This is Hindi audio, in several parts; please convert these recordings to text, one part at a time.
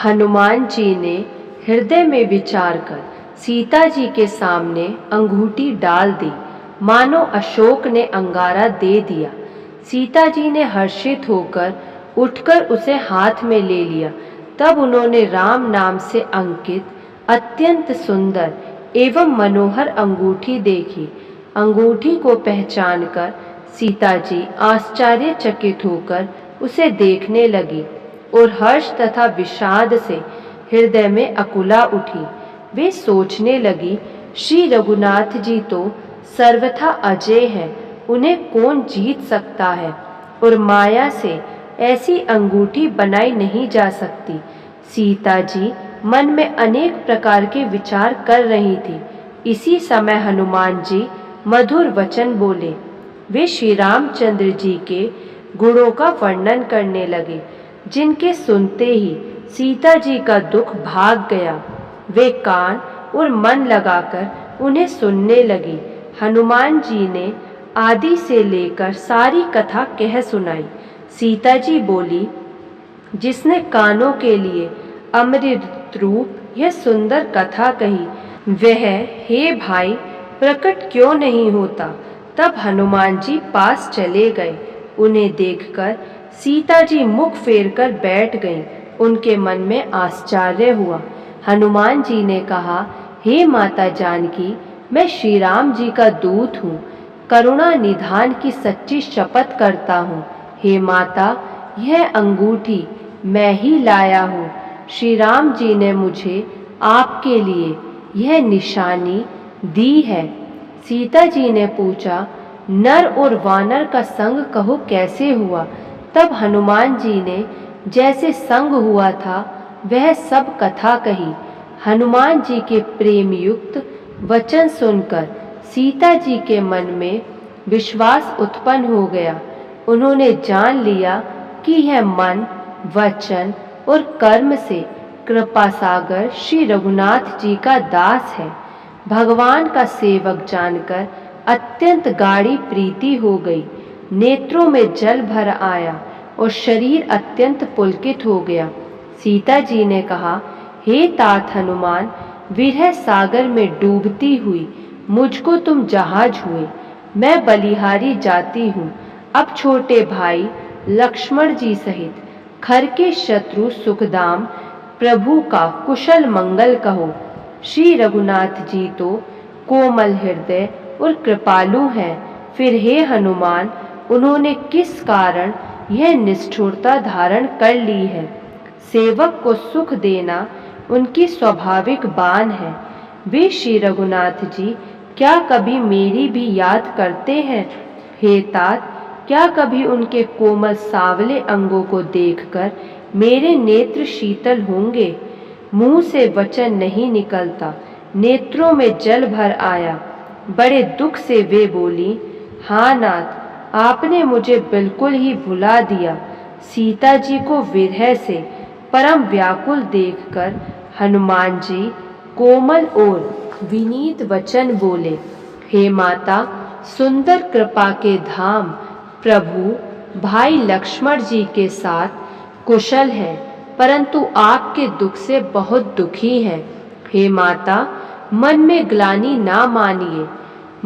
हनुमान जी ने हृदय में विचार कर सीता जी के सामने अंगूठी डाल दी, मानो अशोक ने अंगारा दे दिया। सीता जी ने हर्षित होकर उठकर उसे हाथ में ले लिया। तब उन्होंने राम नाम से अंकित अत्यंत सुंदर एवं मनोहर अंगूठी देखी। अंगूठी को पहचानकर सीता जी आश्चर्यचकित होकर उसे देखने लगी और हर्ष तथा विषाद से हृदय में अकुला उठी। वे सोचने लगी, श्री रघुनाथ जी तो सर्वथा अजय हैं, उन्हें कौन जीत सकता है और माया से ऐसी अंगूठी बनाई नहीं जा सकती। सीता जी मन में अनेक प्रकार के विचार कर रही थी। इसी समय हनुमान जी मधुर वचन बोले। वे श्री रामचंद्र जी के गुणों का वर्णन करने लगे, जिनके सुनते ही सीता जी का दुख भाग गया। वे कान और मन लगाकर उन्हें सुनने लगी। हनुमान जी ने आदि से लेकर सारी कथा कह सुनाई। सीता जी बोली, जिसने कानों के लिए अमृत रूप यह सुंदर कथा कही, वह हे भाई प्रकट क्यों नहीं होता। तब हनुमान जी पास चले गए। उन्हें देखकर सीता जी मुख फेरकर बैठ गईं। उनके मन में आश्चर्य हुआ। हनुमान जी ने कहा, हे माता जानकी, मैं श्री राम जी का दूत हूँ, करुणा निधान की सच्ची शपथ करता हूँ। हे माता, यह अंगूठी मैं ही लाया हूँ। श्री राम जी ने मुझे आपके लिए यह निशानी दी है। सीता जी ने पूछा, नर और वानर का संग कहो कैसे हुआ। तब हनुमान जी ने जैसे संग हुआ था वह सब कथा कही। हनुमान जी के प्रेम युक्त वचन सुनकर सीता जी के मन में विश्वास उत्पन्न हो गया। उन्होंने जान लिया कि यह मन, वचन और कर्म से कृपा सागर श्री रघुनाथ जी का दास है। भगवान का सेवक जानकर अत्यंत गाढ़ी प्रीति हो गई। नेत्रों में जल भर आया और शरीर अत्यंत पुलकित हो गया। सीता जी ने कहा, हे तात हनुमान, विरह सागर में डूबती हुई मुझको तुम जहाज हुए। मैं बलिहारी जाती हूँ। अब छोटे भाई लक्ष्मण जी सहित खर के शत्रु सुखदाम प्रभु का कुशल मंगल कहो। श्री रघुनाथ जी तो कोमल हृदय और कृपालु हैं, फिर हे हनुमान, उन्होंने किस कारण यह निष्ठुरता धारण कर ली है। सेवक को सुख देना उनकी स्वाभाविक बान है। वे श्री रघुनाथ जी क्या कभी मेरी भी याद करते हैं। हे तात, क्या कभी उनके कोमल सांवले अंगों को देखकर मेरे नेत्र शीतल होंगे। मुंह से वचन नहीं निकलता, नेत्रों में जल भर आया। बड़े दुख से वे बोली, हाँ नाथ, आपने मुझे बिल्कुल ही भुला दिया। सीता जी को विरह से परम व्याकुल देखकर हनुमान जी कोमल और विनीत वचन बोले, हे माता, सुंदर कृपा के धाम प्रभु भाई लक्ष्मण जी के साथ कुशल है, परंतु आपके दुख से बहुत दुखी है। हे माता, मन में ग्लानि ना मानिए,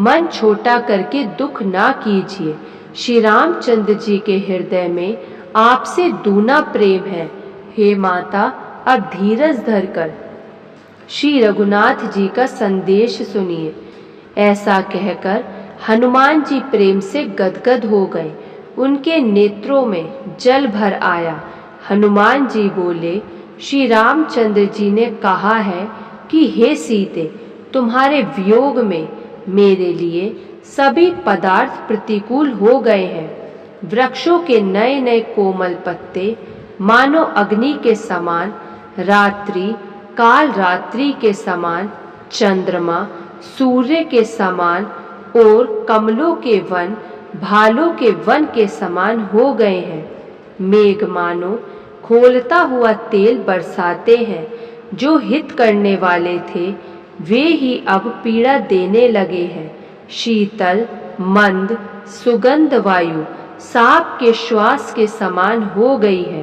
मन छोटा करके दुख ना कीजिए। श्री रामचंद्र जी के हृदय में आपसे दूना प्रेम है। हे माता, अब धीरज धरकर श्री रघुनाथ जी का संदेश सुनिए। ऐसा कहकर हनुमान जी प्रेम से गदगद हो गए। उनके नेत्रों में जल भर आया। हनुमान जी बोले, श्री रामचंद्र जी ने कहा है कि हे सीते, तुम्हारे वियोग में मेरे लिए सभी पदार्थ प्रतिकूल हो गए हैं। वृक्षों के नए नए कोमल पत्ते मानो अग्नि के समान, रात्रि काल रात्रि के समान, चंद्रमा सूर्य के समान और कमलों के वन भालों के वन के समान हो गए हैं। मेघ मानो खोलता हुआ तेल बरसाते हैं। जो हित करने वाले थे वे ही अब पीड़ा देने लगे हैं। शीतल मंद सुगंध वायु सांप के श्वास के समान हो गई है।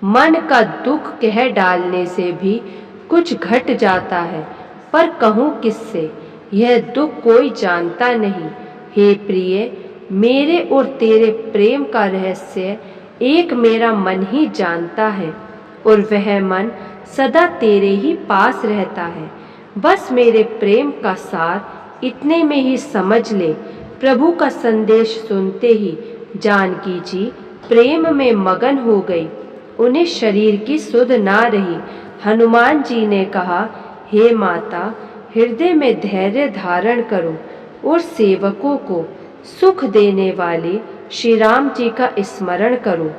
मन का दुख कह डालने से भी कुछ घट जाता है, पर कहूँ किससे, यह दुख कोई जानता नहीं। हे प्रिय, मेरे और तेरे प्रेम का रहस्य एक मेरा मन ही जानता है, और वह मन सदा तेरे ही पास रहता है। बस मेरे प्रेम का सार इतने में ही समझ ले। प्रभु का संदेश सुनते ही जानकी जी प्रेम में मगन हो गई। उन्हें शरीर की सुध ना रही। हनुमान जी ने कहा, हे माता, हृदय में धैर्य धारण करो और सेवकों को सुख देने वाले श्री राम जी का स्मरण करो।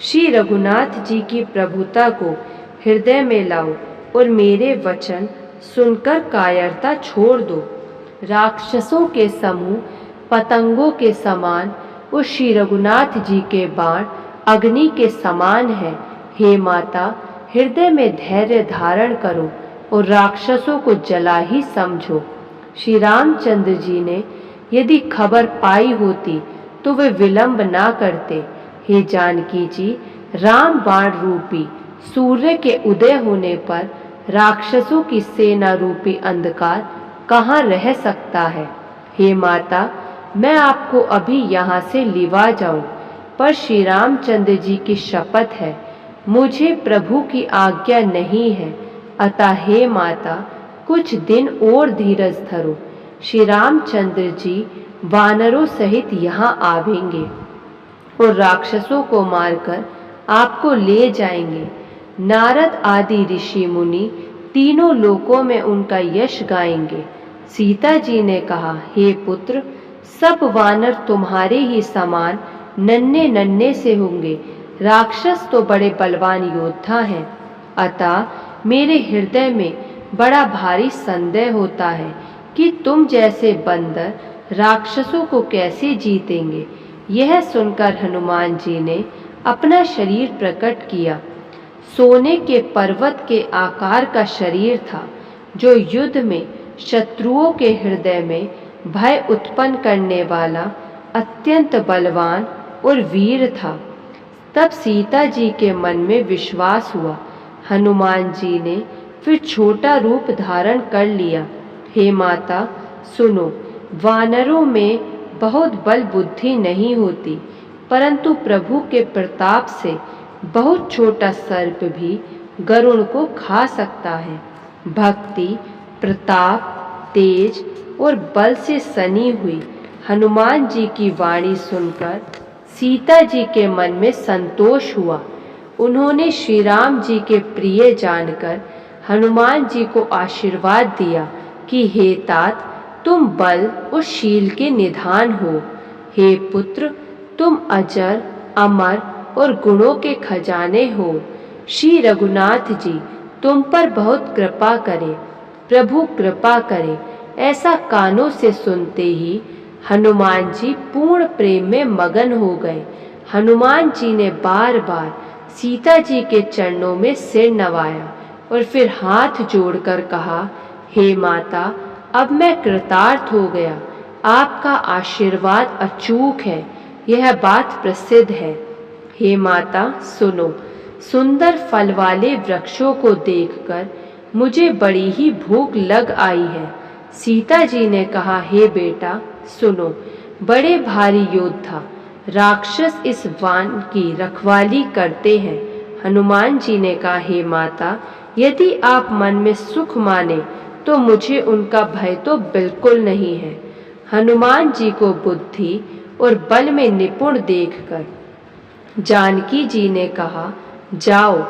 श्री रघुनाथ जी की प्रभुता को हृदय में लाओ और मेरे वचन सुनकर कायरता छोड़ दो। राक्षसों के समूह पतंगों के समान और श्री रघुनाथ जी के बाण अग्नि के समान है। हे माता, हृदय में धैर्य धारण करो और राक्षसों को जला ही समझो। श्री रामचंद्र जी ने यदि खबर पाई होती तो वे विलंब ना करते। हे जानकी जी, राम बाण रूपी सूर्य के उदय होने पर राक्षसों की सेना रूपी अंधकार कहाँ रह सकता है। हे माता, मैं आपको अभी यहाँ से लिवा जाऊं, पर श्री रामचंद्र जी की शपथ है, मुझे प्रभु की आज्ञा नहीं है। अतः हे माता, कुछ दिन और धीरज धरो। श्री रामचंद्र जी वानरों सहित यहाँ आवेंगे और राक्षसों को मारकर आपको ले जाएंगे। नारद आदि ऋषि मुनि तीनों लोकों में उनका यश गाएंगे। सीता जी ने कहा, हे पुत्र, सब वानर तुम्हारे ही समान नन्हे नन्हे से होंगे। राक्षस तो बड़े बलवान योद्धा हैं। अतः मेरे हृदय में बड़ा भारी संदेह होता है कि तुम जैसे बंदर राक्षसों को कैसे जीतेंगे। यह सुनकर हनुमान जी ने अपना शरीर प्रकट किया। सोने के पर्वत के आकार का शरीर था, जो युद्ध में शत्रुओं के हृदय में भय उत्पन्न करने वाला अत्यंत बलवान और वीर था। तब सीता जी के मन में विश्वास हुआ। हनुमान जी ने फिर छोटा रूप धारण कर लिया। हे माता, सुनो, वानरों में बहुत बल बुद्धि नहीं होती, परंतु प्रभु के प्रताप से बहुत छोटा सर्प भी गरुड़ को खा सकता है। भक्ति, प्रताप, तेज और बल से सनी हुई हनुमान जी की वाणी सुनकर सीता जी के मन में संतोष हुआ। उन्होंने श्री राम जी के प्रिय जानकर हनुमान जी को आशीर्वाद दिया कि हे तात, तुम बल और शील के निधान हो। हे पुत्र, तुम अजर, अमर और गुणों के खजाने हो। श्री रघुनाथ जी तुम पर बहुत कृपा करें, प्रभु कृपा करें। ऐसा कानों से सुनते ही हनुमान जी पूर्ण प्रेम में मगन हो गए। हनुमान जी ने बार बार सीता जी के चरणों में सिर नवाया और फिर हाथ जोड़कर कहा, हे माता, अब मैं कृतार्थ हो गया। आपका आशीर्वाद अचूक है, यह बात प्रसिद्ध है। हे माता, सुनो, सुंदर फल वाले वृक्षों को देखकर मुझे बड़ी ही भूख लग आई है। सीता जी ने कहा, हे बेटा, सुनो, बड़े भारी योद्धा राक्षस इस वन की रखवाली करते हैं। हनुमान जी ने कहा, हे माता, यदि आप मन में सुख माने तो मुझे उनका भय तो बिल्कुल नहीं है। हनुमान जी को बुद्धि और बल में निपुण देखकर जानकी जी ने कहा, जाओ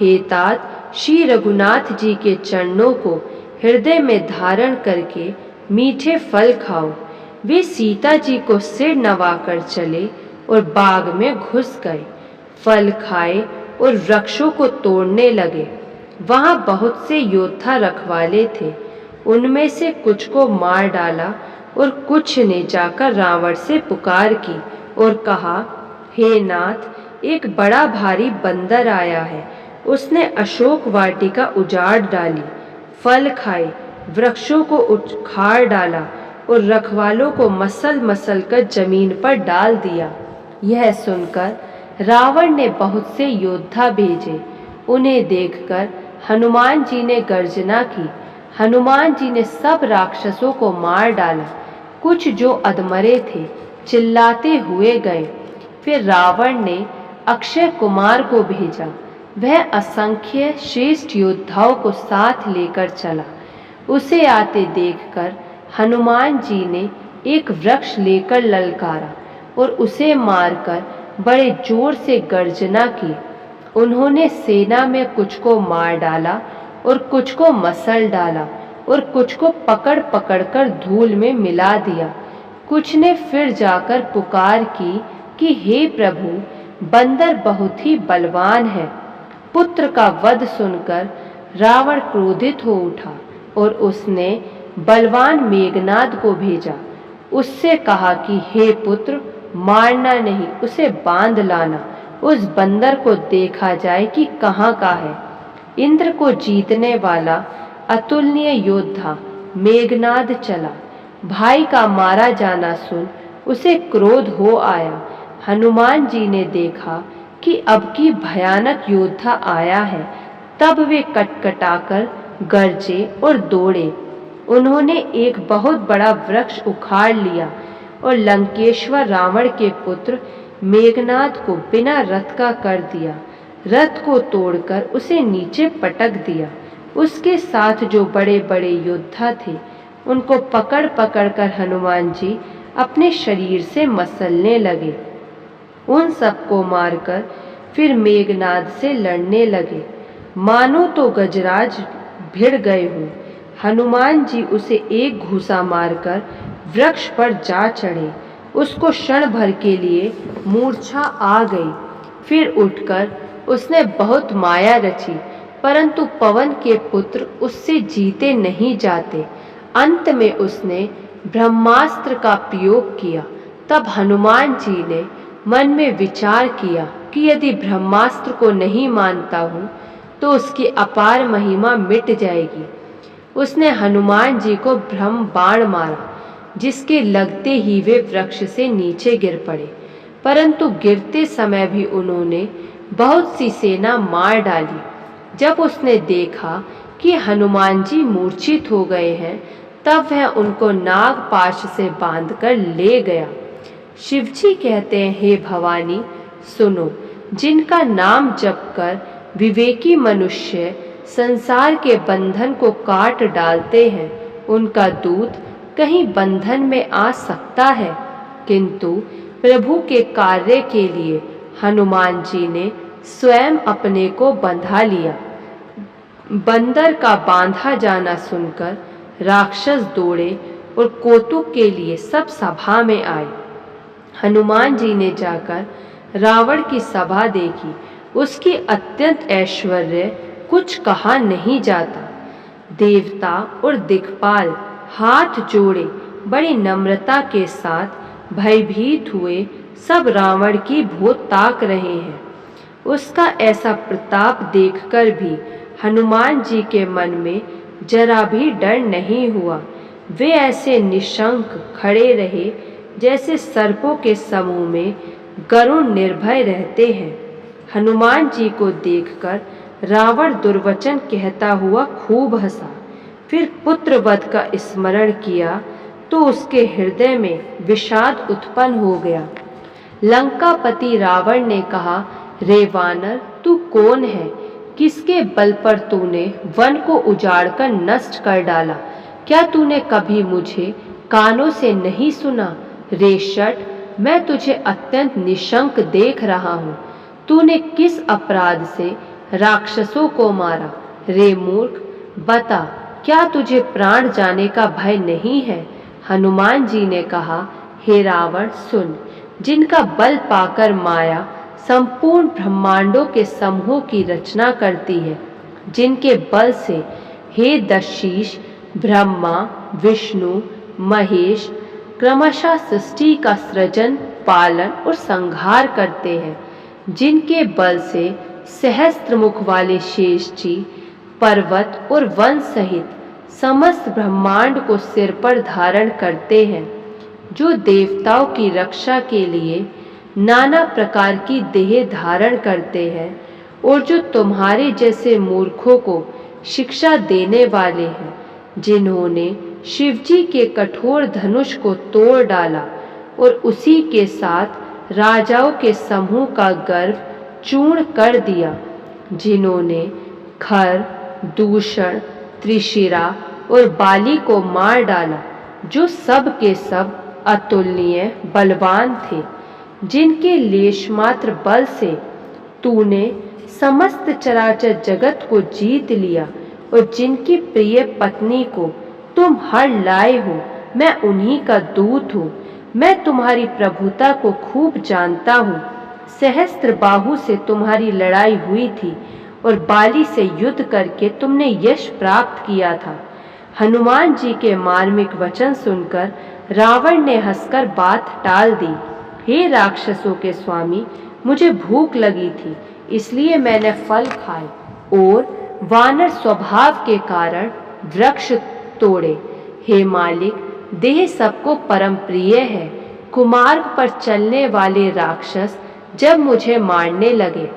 हे तात, श्री रघुनाथ जी के चरणों को हृदय में धारण करके मीठे फल खाओ। वे सीता जी को सिर नवाकर चले और बाग में घुस गए। फल खाए और वृक्षों को तोड़ने लगे। वहां बहुत से योद्धा रखवाले थे। उनमें से कुछ को मार डाला और कुछ ने जाकर रावण से पुकार की और कहा, हे नाथ, एक बड़ा भारी बंदर आया है। उसने अशोक वाटिका उजाड़ डाली, फल खाए, वृक्षों को उखाड़ डाला और रखवालों को मसल मसल कर जमीन पर डाल दिया। यह सुनकर रावण ने बहुत से योद्धा भेजे। उन्हें देखकर हनुमान जी ने गर्जना की। हनुमान जी ने सब राक्षसों को मार डाला। कुछ जो अधमरे थे चिल्लाते हुए गए। फिर रावण ने अक्षय कुमार को भेजा। वह असंख्य श्रेष्ठ योद्धाओं को साथ लेकर चला। उसे आते देखकर हनुमान जी ने एक वृक्ष लेकर ललकारा और उसे मारकर बड़े जोर से गर्जना की। उन्होंने सेना में कुछ को मार डाला और कुछ को मसल डाला और कुछ को पकड़ पकड़ कर धूल में मिला दिया। कुछ ने फिर जाकर पुकार की कि हे प्रभु, बंदर बहुत ही बलवान है। पुत्र का वध सुनकर रावण क्रोधित हो उठा और उसने बलवान मेघनाद को भेजा। उससे कहा कि हे पुत्र, मारना नहीं, उसे बांध लाना। उस बंदर को देखा जाए कि कहाँ का है। इंद्र को जीतने वाला अतुलनीय योद्धा मेघनाद चला। भाई का मारा जाना सुन उसे क्रोध हो आया। हनुमान जी ने देखा कि अब की भयानक योद्धा आया है, तब वे कटकटाकर गरजे और दौड़े। उन्होंने एक बहुत बड़ा वृक्ष उखाड़ लिया और लंकेश्वर रावण के पुत्र मेघनाद को बिना रथ का कर दिया। रथ को तोड़कर उसे नीचे पटक दिया। उसके साथ जो बड़े बड़े योद्धा थे उनको पकड़ पकड़ कर हनुमान जी अपने शरीर से मसलने लगे। उन सबको मारकर फिर मेघनाद से लड़ने लगे, मानो तो गजराज भिड़ गए हों। हनुमान जी उसे एक घूसा मारकर वृक्ष पर जा चढ़े। उसको क्षण भर के लिए मूर्छा आ गई। फिर उठकर उसने बहुत माया रची, परंतु पवन के पुत्र उससे जीते नहीं जाते। अंत में उसने ब्रह्मास्त्र का प्रयोग किया। तब हनुमान जी ने मन में विचार किया कि यदि ब्रह्मास्त्र को नहीं मानता हूँ तो उसकी अपार महिमा मिट जाएगी। उसने हनुमान जी को ब्रह्म बाण मारा, जिसके लगते ही वे वृक्ष से नीचे गिर पड़े। परंतु गिरते समय भी उन्होंने बहुत सी सेना मार डाली। जब उसने देखा कि हनुमान जी मूर्छित हो गए हैं, तब वह उनको नागपाश से बांधकर ले गया। शिवजी कहते हैं, हे भवानी सुनो, जिनका नाम जपकर विवेकी मनुष्य संसार के बंधन को काट डालते हैं, उनका दूत कहीं बंधन में आ सकता है। किंतु प्रभु के कार्य के लिए हनुमान जी ने स्वयं अपने को बंधा लिया। बंदर का बांधा जाना सुनकर राक्षस दौड़े और कौतुक के लिए सब सभा में आए। हनुमान जी ने जाकर रावण की सभा देखी। उसकी अत्यंत ऐश्वर्य कुछ कहा नहीं जाता। देवता और दिक्पाल हाथ जोड़े बड़ी नम्रता के साथ भयभीत हुए सब रावण की भोत ताक रहे हैं। उसका ऐसा प्रताप देखकर भी हनुमान जी के मन में जरा भी डर नहीं हुआ। वे ऐसे निशंक खड़े रहे जैसे सर्पों के समूह में गरुड़ निर्भय रहते हैं। हनुमान जी को देखकर रावण दुर्वचन कहता हुआ खूब हंसा। फिर पुत्रवध का स्मरण किया तो उसके हृदय में विषाद उत्पन्न हो गया। लंकापति रावण ने कहा, रे वानर, तू कौन है? किसके बल पर तूने वन को उजाड़कर नष्ट कर डाला? क्या तूने कभी मुझे कानों से नहीं सुना? रे शठ, मैं तुझे अत्यंत निशंक देख रहा हूँ। तूने किस अपराध से राक्षसों को मारा? रे मूर्ख, बता, क्या तुझे प्राण जाने का भय नहीं है? हनुमान जी ने कहा, हे रावण सुन, जिनका बल पाकर माया संपूर्ण ब्रह्मांडों के समूह की रचना करती है, जिनके बल से हे दशीष ब्रह्मा, विष्णु, महेश क्रमशः सृष्टि का सृजन, पालन और संहार करते हैं, जिनके बल से सहस्त्र मुख वाले शेष जी पर्वत और वन सहित समस्त ब्रह्मांड को सिर पर धारण करते हैं, जो देवताओं की रक्षा के लिए नाना प्रकार की देह धारण करते हैं और जो तुम्हारे जैसे मूर्खों को शिक्षा देने वाले हैं, जिन्होंने शिवजी के कठोर धनुष को तोड़ डाला और उसी के साथ राजाओं के समूह का गर्व चूर्ण कर दिया, जिन्होंने खर, दूषण, त्रिशिरा और बाली को मार डाला, जो सब के सब अतुलनीय बलवान थे, जिनके लेश मात्र बल से तूने समस्त चराचर जगत को जीत लिया और जिनकी प्रिय पत्नी को तुम हर लाए हो। मैं उन्हीं का दूत हूँ। मैं तुम्हारी प्रभुता को खूब जानता हूँ। सहस्त्र बाहु से तुम्हारी लड़ाई हुई थी और बाली से युद्ध करके तुमने यश प्राप्त किया था। हनुमान जी के मार्मिक वचन सुनकर रावण ने हंसकर बात टाल दी। हे राक्षसों के स्वामी, मुझे भूख लगी थी, इसलिए मैंने फल खाए और वानर स्वभाव के कारण वृक्ष तोड़े। हे मालिक, देह सबको परम प्रिय है। कुमार्ग पर चलने वाले राक्षस जब मुझे मारने लगे,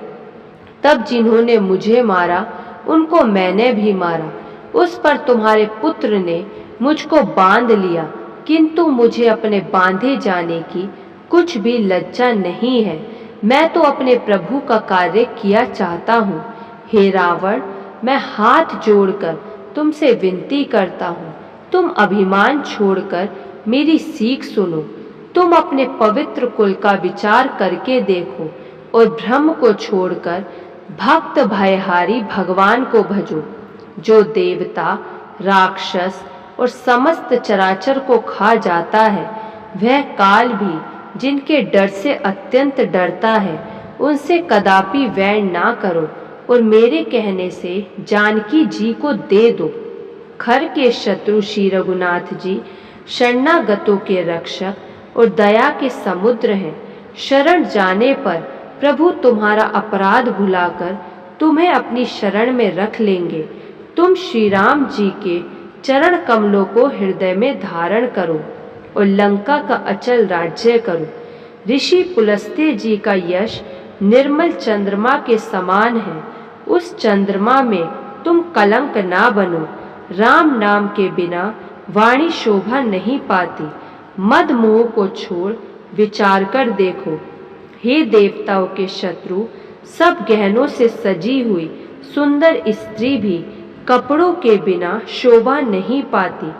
तब जिन्होंने मुझे मारा उनको मैंने भी मारा। उस पर तुम्हारे पुत्र ने मुझको बांध लिया, किंतु मुझे अपने बांधे जाने की कुछ भी लज्जा नहीं है। मैं तो अपने प्रभु का कार्य किया चाहता हूँ। हे रावण, मैं हाथ जोड़कर तुमसे विनती करता हूँ, तुम अभिमान छोड़कर मेरी सीख सुनो। तुम अपने पवित्र कुल का विचार करके देखो और भ्रम को छोड़कर भक्त भयहारी भगवान को भजो, जो देवता, राक्षस और समस्त चराचर को खा जाता है। वह काल भी जिनके डर से अत्यंत डरता है, उनसे कदापि वैर ना करो और मेरे कहने से जानकी जी को दे दो। खर के शत्रु श्री रघुनाथ जी शरणागतों के रक्षक और दया के समुद्र हैं। शरण जाने पर प्रभु तुम्हारा अपराध भुलाकर तुम्हें अपनी शरण में रख लेंगे। तुम श्री राम जी के चरण कमलों को हृदय में धारण करो और लंका का अचल राज्य करो। ऋषि पुलस्त्य जी का यश निर्मल चंद्रमा के समान है। उस चंद्रमा में तुम कलंक ना बनो। राम नाम के बिना वाणी शोभा नहीं पाती। मद मोह को छोड़ विचार कर देखो। हे देवताओं के शत्रु, सब गहनों से सजी हुई सुंदर स्त्री भी कपड़ों के बिना शोभा नहीं पाती।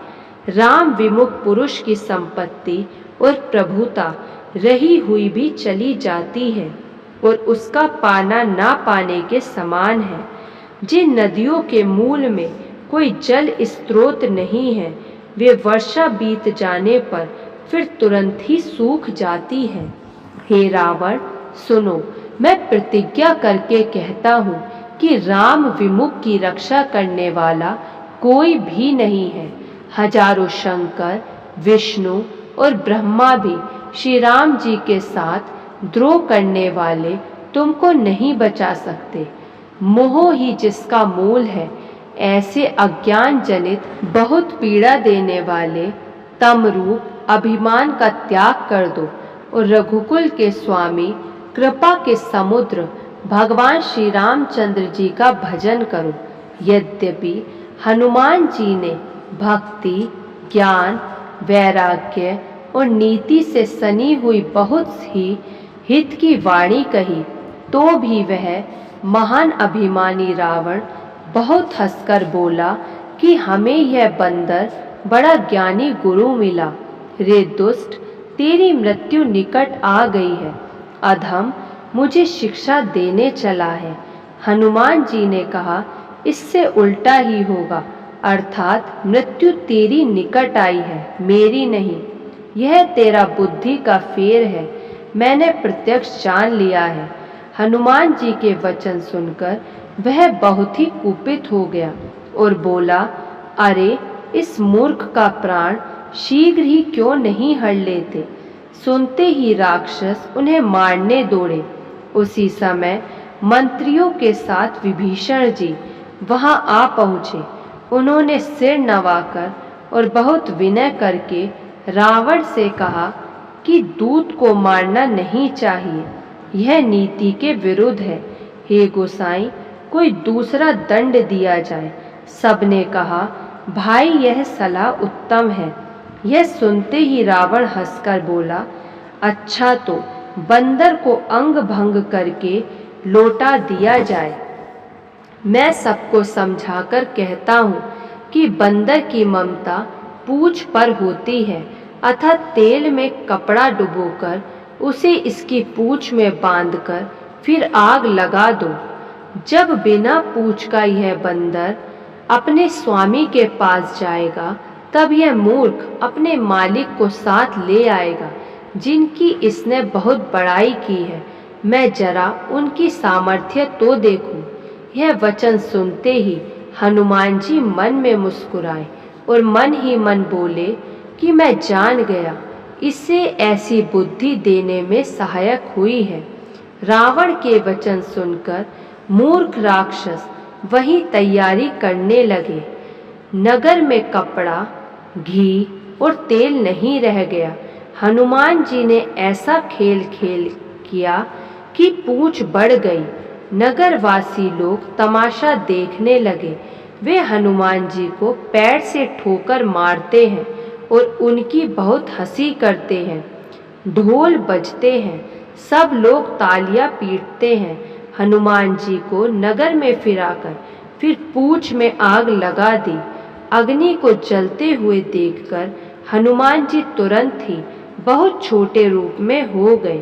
राम विमुख पुरुष की संपत्ति और प्रभुता रही हुई भी चली जाती है और उसका पाना ना पाने के समान है। जिन नदियों के मूल में कोई जल स्रोत नहीं है, वे वर्षा बीत जाने पर फिर तुरंत ही सूख जाती है। हे रावण, सुनो, मैं प्रतिज्ञा करके कहता हूँ कि राम विमुख की रक्षा करने वाला कोई भी नहीं है। हजारों शंकर, विष्णु और ब्रह्मा भी श्री राम जी के साथ द्रोह करने वाले तुमको नहीं बचा सकते। मोह ही जिसका मूल है, ऐसे अज्ञान जनित बहुत पीड़ा देने वाले तम रूप अभिमान का त्याग कर दो और रघुकुल के स्वामी, कृपा के समुद्र भगवान श्री रामचंद्र जी का भजन करो। यद्यपि हनुमान जी ने भक्ति, ज्ञान, वैराग्य और नीति से सनी हुई बहुत ही हित की वाणी कही, तो भी वह महान अभिमानी रावण बहुत हंसकर बोला कि हमें यह बंदर बड़ा ज्ञानी गुरु मिला। रे दुष्ट, तेरी मृत्यु निकट आ गई है। अधम मुझे शिक्षा देने चला है। हनुमान जी ने कहा, इससे उल्टा ही होगा, अर्थात मृत्यु तेरी निकट आई है, मेरी नहीं। यह तेरा बुद्धि का फेर है, मैंने प्रत्यक्ष जान लिया है। हनुमान जी के वचन सुनकर वह बहुत ही कुपित हो गया और बोला, अरे इस मूर्ख का प्राण शीघ्र ही क्यों नहीं हर लेते। सुनते ही राक्षस उन्हें मारने दौड़े। उसी समय मंत्रियों के साथ विभीषण जी वहां आ पहुँचे। उन्होंने सिर नवाकर और बहुत विनय करके रावण से कहा कि दूत को मारना नहीं चाहिए, यह नीति के विरुद्ध है। हे गोसाई, कोई दूसरा दंड दिया जाए। सबने कहा, भाई यह सलाह उत्तम है। यह सुनते ही रावण हंसकर बोला, अच्छा तो बंदर को अंग भंग करके लौटा दिया जाए। मैं सबको समझाकर कहता हूँ कि बंदर की ममता पूंछ पर होती है, अतः तेल में कपड़ा डुबोकर उसे इसकी पूंछ में बांधकर फिर आग लगा दो। जब बिना पूंछ का यह बंदर अपने स्वामी के पास जाएगा, तब यह मूर्ख अपने मालिक को साथ ले आएगा, जिनकी इसने बहुत बड़ाई की है। मैं जरा उनकी सामर्थ्य तो देखूं। यह वचन सुनते ही हनुमान जी मन में मुस्कुराए और मन ही मन बोले कि मैं जान गया, इससे ऐसी बुद्धि देने में सहायक हुई है। रावण के वचन सुनकर मूर्ख राक्षस वही तैयारी करने लगे। नगर में कपड़ा, घी और तेल नहीं रह गया। हनुमान जी ने ऐसा खेल किया कि पूंछ बढ़ गई। नगरवासी लोग तमाशा देखने लगे। वे हनुमान जी को पैर से ठोकर मारते हैं और उनकी बहुत हंसी करते हैं। ढोल बजते हैं, सब लोग तालियां पीटते हैं। हनुमान जी को नगर में फिराकर फिर पूंछ में आग लगा दी। अग्नि को जलते हुए देखकर हनुमान जी तुरंत ही बहुत छोटे रूप में हो गए।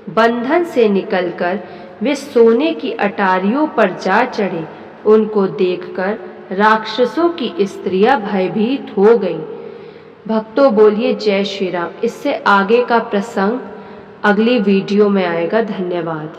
बंधन से निकलकर वे सोने की अटारियों पर जा चढ़े। उनको देखकर राक्षसों की स्त्रियां भयभीत हो गईं। भक्तों बोलिए जय श्री राम। इससे आगे का प्रसंग अगली वीडियो में आएगा। धन्यवाद।